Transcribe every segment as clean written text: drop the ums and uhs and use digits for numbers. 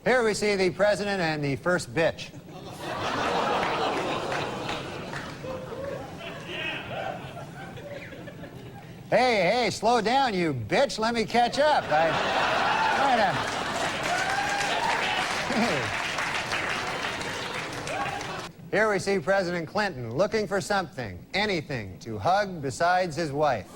Here we see the president and the first bitch. Hey, slow down, you bitch. Let me catch up. Here we see President Clinton looking for something, anything, to hug besides his wife.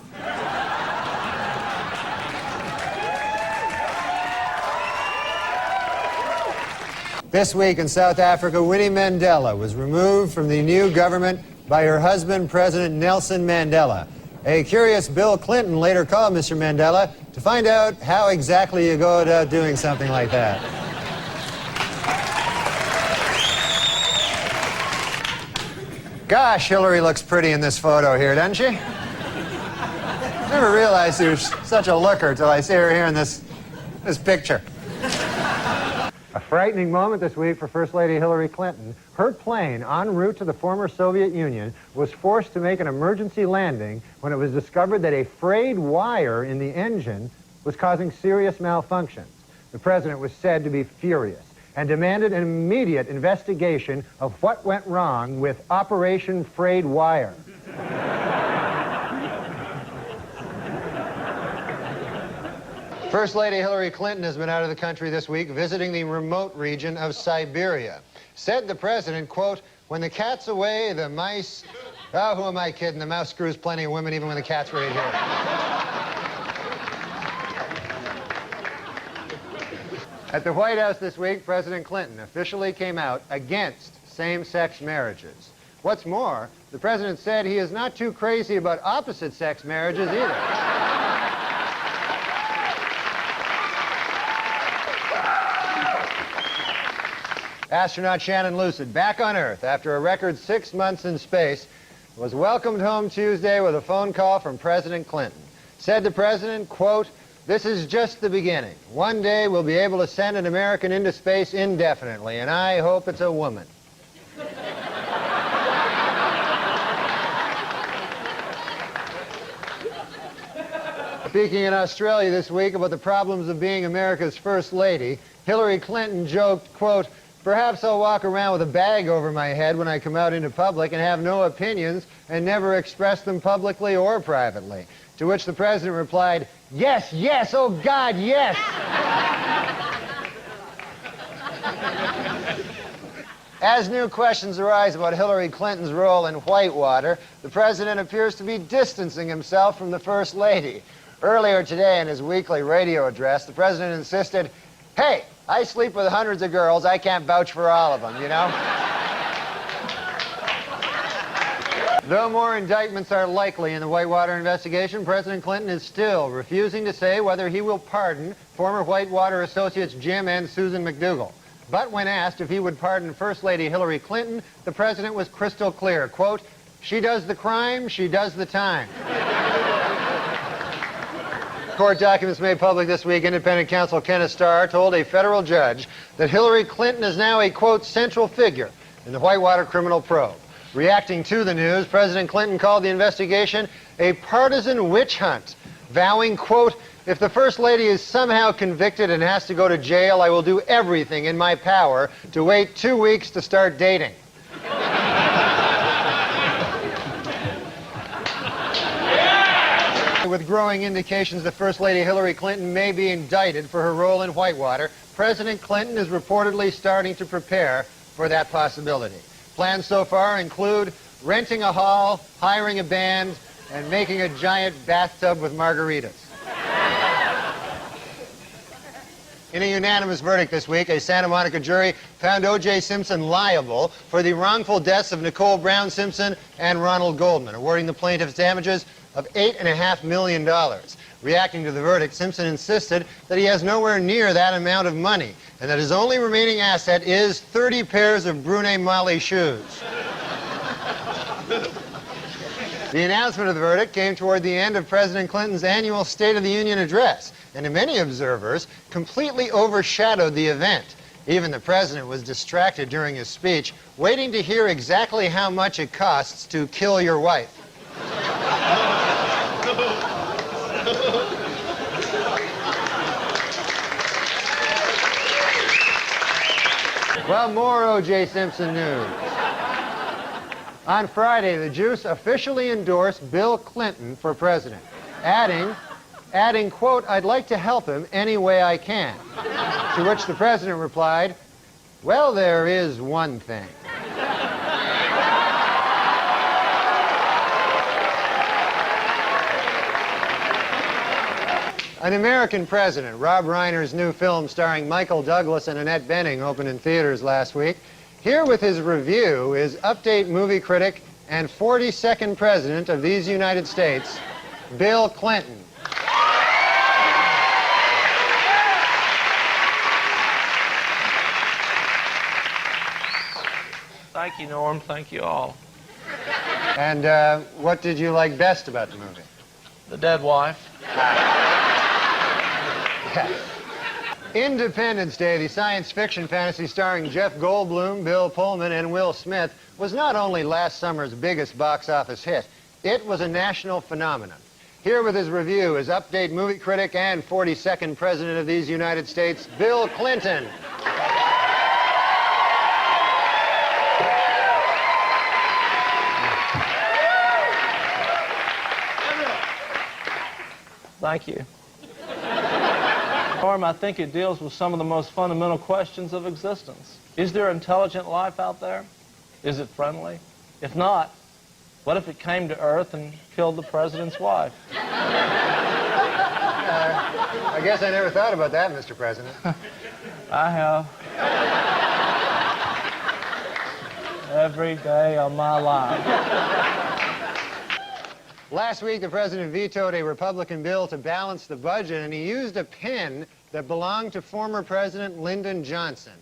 This week in South Africa, Winnie Mandela was removed from the new government by her husband, President Nelson Mandela. A curious Bill Clinton later called Mr. Mandela to find out how exactly you go about doing something like that. Gosh, Hillary looks pretty in this photo here, doesn't she? Never realized she was such a looker till I see her here in this picture. A frightening moment this week for First Lady Hillary Clinton. Her plane, en route to the former Soviet Union, was forced to make an emergency landing when it was discovered that a frayed wire in the engine was causing serious malfunctions. The president was said to be furious and demanded an immediate investigation of what went wrong with Operation Frayed Wire. First Lady Hillary Clinton has been out of the country this week visiting the remote region of Siberia. Said the president, quote, "When the cat's away, the mice..." Oh, who am I kidding? The mouse screws plenty of women even when the cat's right here. At the White House this week, President Clinton officially came out against same-sex marriages. What's more, the president said he is not too crazy about opposite-sex marriages either. Astronaut Shannon Lucid, back on Earth after a record 6 months in space, was welcomed home Tuesday with a phone call from President Clinton. Said the president, quote, "This is just the beginning. One day we'll be able to send an American into space indefinitely, and I hope it's a woman." Speaking in Australia this week about the problems of being America's First Lady, Hillary Clinton joked, quote, "Perhaps I'll walk around with a bag over my head when I come out into public and have no opinions and never express them publicly or privately." To which the president replied, "Yes, yes, oh God, yes." As new questions arise about Hillary Clinton's role in Whitewater, the president appears to be distancing himself from the First Lady. Earlier today in his weekly radio address, the president insisted, "Hey, I sleep with hundreds of girls. I can't vouch for all of them, you know?" Though more indictments are likely in the Whitewater investigation, President Clinton is still refusing to say whether he will pardon former Whitewater associates Jim and Susan McDougal. But when asked if he would pardon First Lady Hillary Clinton, the president was crystal clear, quote, "She does the crime, she does the time." Court documents made public this week, independent counsel Kenneth Starr told a federal judge that Hillary Clinton is now a, quote, "central figure in the Whitewater criminal probe." Reacting to the news, President Clinton called the investigation a partisan witch hunt, vowing, quote, "If the First Lady is somehow convicted and has to go to jail, I will do everything in my power to wait 2 weeks to start dating." With growing indications that First Lady Hillary Clinton may be indicted for her role in Whitewater, President Clinton is reportedly starting to prepare for that possibility. Plans so far include renting a hall, hiring a band, and making a giant bathtub with margaritas. In a unanimous verdict this week, a Santa Monica jury found O.J. Simpson liable for the wrongful deaths of Nicole Brown Simpson and Ronald Goldman, awarding the plaintiffs damages of $8.5 million. Reacting to the verdict, Simpson insisted that he has nowhere near that amount of money and that his only remaining asset is 30 pairs of Brune Mali shoes. The announcement of the verdict came toward the end of President Clinton's annual State of the Union address, and to many observers, completely overshadowed the event. Even the president was distracted during his speech, waiting to hear exactly how much it costs to kill your wife. Well, more O.J. Simpson news. On Friday, the Juice officially endorsed Bill Clinton for president, adding, quote, "I'd like to help him any way I can." To which the president replied, "Well, there is one thing." An American President, Rob Reiner's new film starring Michael Douglas and Annette Bening, opened in theaters last week. Here with his review is Update movie critic and 42nd President of these United States, Bill Clinton. Thank you, Norm. Thank you all. And what did you like best about the movie? The dead wife. Independence Day, the science fiction fantasy starring Jeff Goldblum, Bill Pullman, and Will Smith, was not only last summer's biggest box office hit, it was a national phenomenon. Here with his review is Update movie critic and 42nd President of these United States, Bill Clinton. Thank you. Norm, I think it deals with some of the most fundamental questions of existence. Is there intelligent life out there? Is it friendly? If not, what if it came to Earth and killed the president's wife? I guess I never thought about that, Mr. President. I have. Every day of my life. Last week, the president vetoed a Republican bill to balance the budget, and he used a pen that belonged to former President Lyndon Johnson.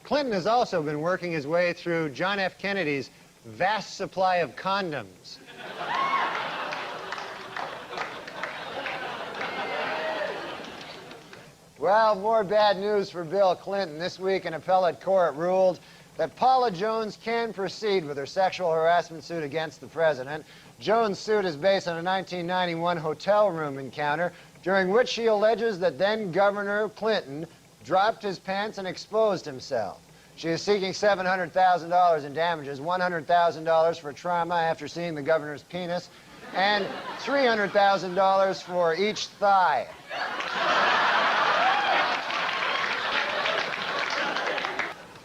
Clinton has also been working his way through John F. Kennedy's vast supply of condoms. Well, more bad news for Bill Clinton. This week, an appellate court ruled that Paula Jones can proceed with her sexual harassment suit against the president. Jones' suit is based on a 1991 hotel room encounter during which she alleges that then-Governor Clinton dropped his pants and exposed himself. She is seeking $700,000 in damages, $100,000 for trauma after seeing the governor's penis, and $300,000 for each thigh.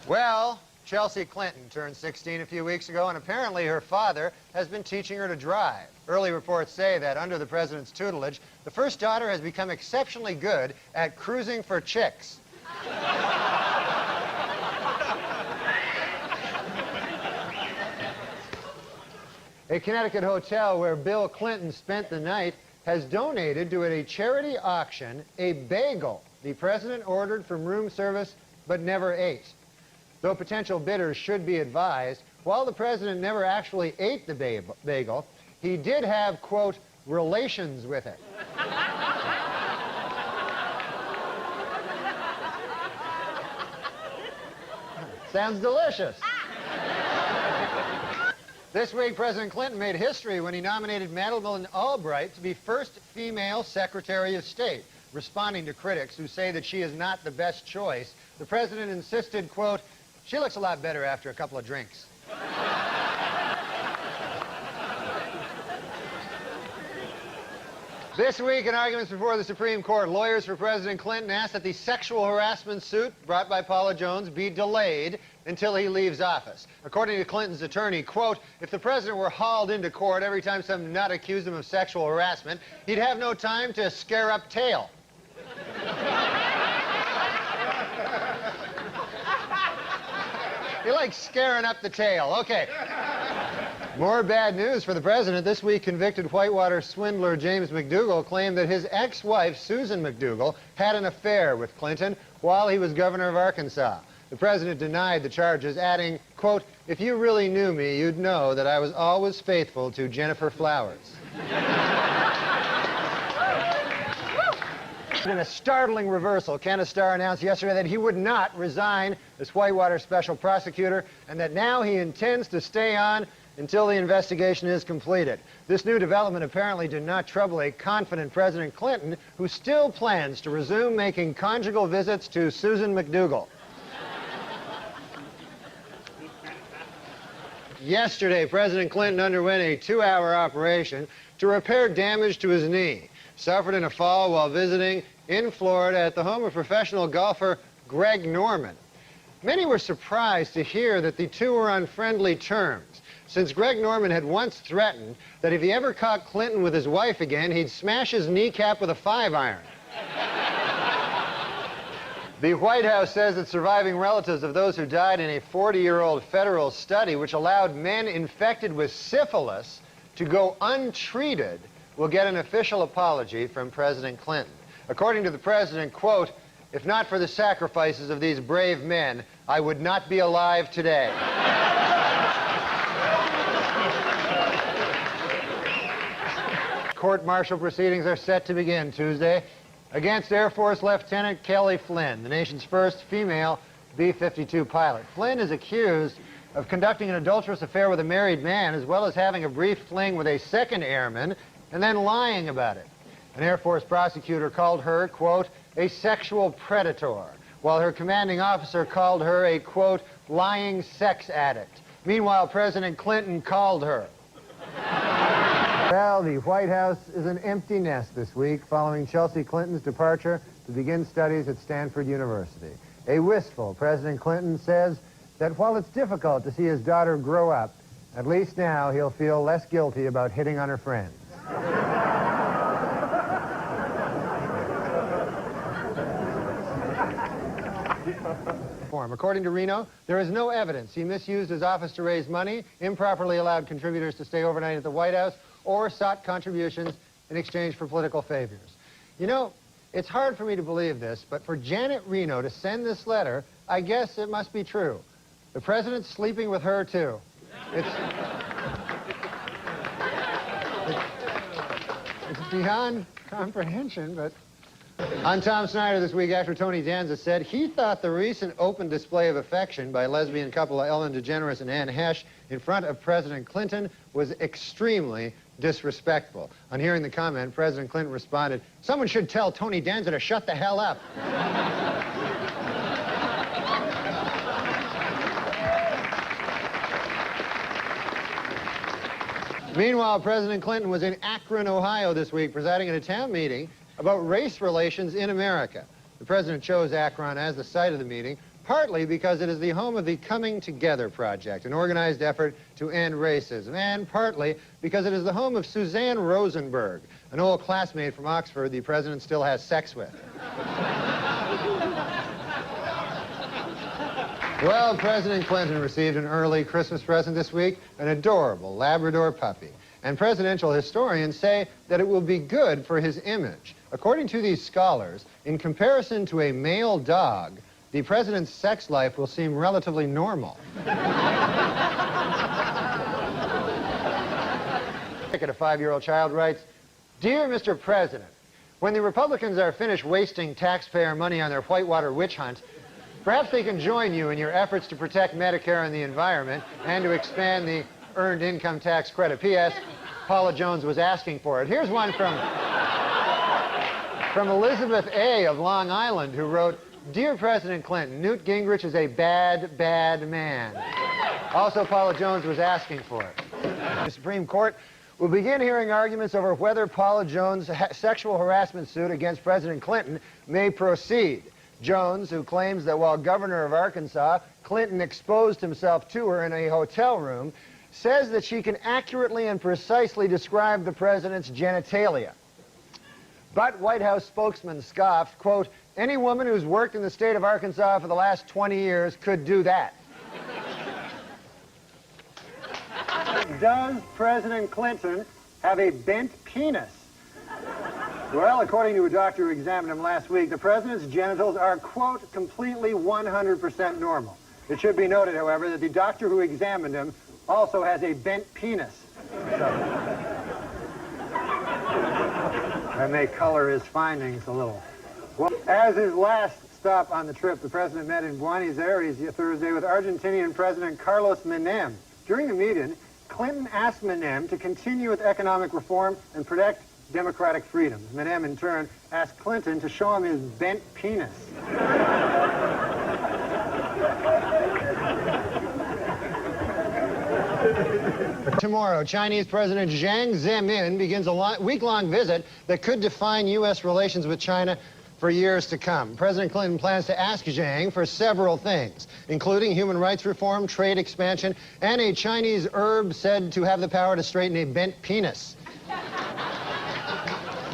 Well, Chelsea Clinton turned 16 a few weeks ago, and apparently her father has been teaching her to drive. Early reports say that under the president's tutelage, the first daughter has become exceptionally good at cruising for chicks. A Connecticut hotel where Bill Clinton spent the night has donated to a charity auction a bagel the president ordered from room service but never ate. Though potential bidders should be advised, while the president never actually ate the bagel, he did have, quote, relations with it. Sounds delicious. This week, President Clinton made history when he nominated Madeleine Albright to be first female Secretary of State. Responding to critics who say that she is not the best choice, the president insisted, quote, "She looks a lot better after a couple of drinks." This week, in arguments before the Supreme Court, lawyers for President Clinton asked that the sexual harassment suit brought by Paula Jones be delayed until he leaves office. According to Clinton's attorney, quote, "If the president were hauled into court every time some nut accused him of sexual harassment, he'd have no time to scare up tail." He likes scaring up the tail. Okay. More bad news for the president. This week, convicted Whitewater swindler James McDougal claimed that his ex-wife, Susan McDougal, had an affair with Clinton while he was governor of Arkansas. The president denied the charges, adding, quote, "If you really knew me, you'd know that I was always faithful to Jennifer Flowers." In a startling reversal, Kenneth Starr announced yesterday that he would not resign as Whitewater special prosecutor and that now he intends to stay on until the investigation is completed. This new development apparently did not trouble a confident President Clinton, who still plans to resume making conjugal visits to Susan McDougal. Yesterday, President Clinton underwent a 2-hour operation to repair damage to his knee, suffered in a fall while visiting in Florida at the home of professional golfer Greg Norman. Many were surprised to hear that the two were on friendly terms, since Greg Norman had once threatened that if he ever caught Clinton with his wife again, he'd smash his kneecap with a 5-iron. The White House says that surviving relatives of those who died in a 40-year-old federal study which allowed men infected with syphilis to go untreated will get an official apology from President Clinton. According to the president, quote, "If not for the sacrifices of these brave men, I would not be alive today." Court-martial proceedings are set to begin Tuesday against Air Force Lieutenant Kelly Flynn, the nation's first female B-52 pilot. Flynn is accused of conducting an adulterous affair with a married man, as well as having a brief fling with a second airman, and then lying about it. An Air Force prosecutor called her, quote, "a sexual predator," while her commanding officer called her a, quote, "lying sex addict." Meanwhile, President Clinton called her. Well, the White House is an empty nest this week following Chelsea Clinton's departure to begin studies at Stanford University. A wistful President Clinton says that while it's difficult to see his daughter grow up, at least now he'll feel less guilty about hitting on her friends. According to Reno, there is no evidence he misused his office to raise money, improperly allowed contributors to stay overnight at the White House, or sought contributions in exchange for political favors. You know, it's hard for me to believe this, but for Janet Reno to send this letter, I guess it must be true. The president's sleeping with her, too. It's beyond comprehension, but... On Tom Snyder this week, actor Tony Danza said he thought the recent open display of affection by lesbian couple Ellen DeGeneres and Anne Hesh in front of President Clinton was extremely disrespectful. On hearing the comment, President Clinton responded, "Someone should tell Tony Danza to shut the hell up." Meanwhile, President Clinton was in Akron, Ohio this week, presiding at a town meeting about race relations in America. The president chose Akron as the site of the meeting, partly because it is the home of the Coming Together Project, an organized effort to end racism, and partly because it is the home of Suzanne Rosenberg, an old classmate from Oxford the president still has sex with. Well, President Clinton received an early Christmas present this week, an adorable Labrador puppy. And presidential historians say that it will be good for his image. According to these scholars, in comparison to a male dog, the president's sex life will seem relatively normal. A 5-year-old child writes, "Dear Mr. President, when the Republicans are finished wasting taxpayer money on their Whitewater witch hunt, perhaps they can join you in your efforts to protect Medicare and the environment and to expand the Earned Income Tax Credit. P.S. Paula Jones was asking for it." Here's one from Elizabeth A. of Long Island, who wrote, "Dear President Clinton, Newt Gingrich is a bad, bad man." Also, Paula Jones was asking for it. The Supreme Court will begin hearing arguments over whether Paula Jones' sexual harassment suit against President Clinton may proceed. Jones, who claims that while governor of Arkansas, Clinton exposed himself to her in a hotel room, says that she can accurately and precisely describe the president's genitalia. But White House spokesman scoffed, quote, "Any woman who's worked in the state of Arkansas for the last 20 years could do that." Does President Clinton have a bent penis? Well, according to a doctor who examined him last week, the president's genitals are, quote, completely 100% normal. It should be noted, however, that the doctor who examined him also has a bent penis. That may color his findings a little. Well, as his last stop on the trip, the president met in Buenos Aires Thursday with Argentinian President Carlos Menem. During the meeting, Clinton asked Menem to continue with economic reform and protect democratic freedoms. Menem, in turn, asked Clinton to show him his bent penis. Tomorrow, Chinese President Jiang Zemin begins a week-long visit that could define U.S. relations with China for years to come. President Clinton plans to ask Jiang for several things, including human rights reform, trade expansion, and a Chinese herb said to have the power to straighten a bent penis.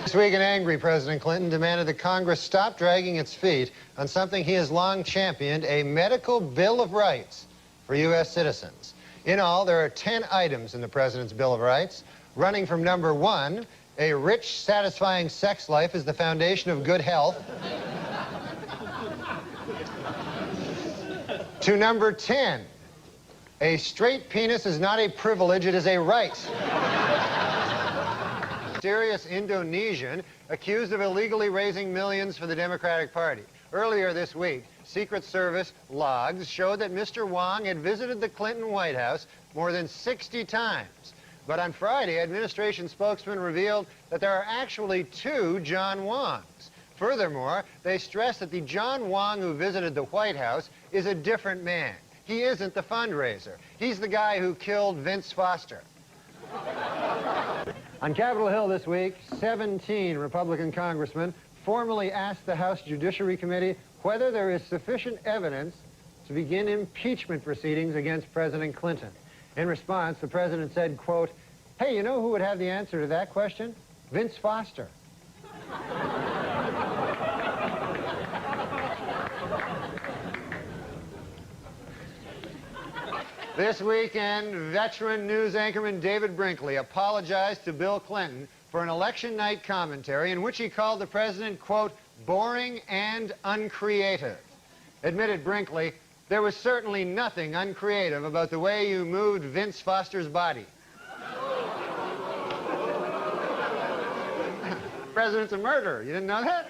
This week, an angry President Clinton demanded that Congress stop dragging its feet on something he has long championed, a medical Bill of Rights for U.S. citizens. In all, there are 10 items in the President's Bill of Rights, running from number 1, a rich, satisfying sex life is the foundation of good health, to number 10, a straight penis is not a privilege, it is a right. Mysterious Indonesian accused of illegally raising millions for the Democratic Party. Earlier this week, Secret Service logs showed that Mr. Wong had visited the Clinton White House more than 60 times. But on Friday, administration spokesman revealed that there are actually 2 John Wongs. Furthermore, they stressed that the John Wong who visited the White House is a different man. He isn't the fundraiser. He's the guy who killed Vince Foster. On Capitol Hill this week, 17 Republican congressmen formally asked the House Judiciary Committee whether there is sufficient evidence to begin impeachment proceedings against President Clinton. In response, the president said, quote, "Hey, you know who would have the answer to that question? Vince Foster." This weekend, veteran news anchorman David Brinkley apologized to Bill Clinton for an election night commentary in which he called the president, quote, "boring and uncreative." Admitted Brinkley, "There was certainly nothing uncreative about the way you moved Vince Foster's body." The president's a murderer. You didn't know that?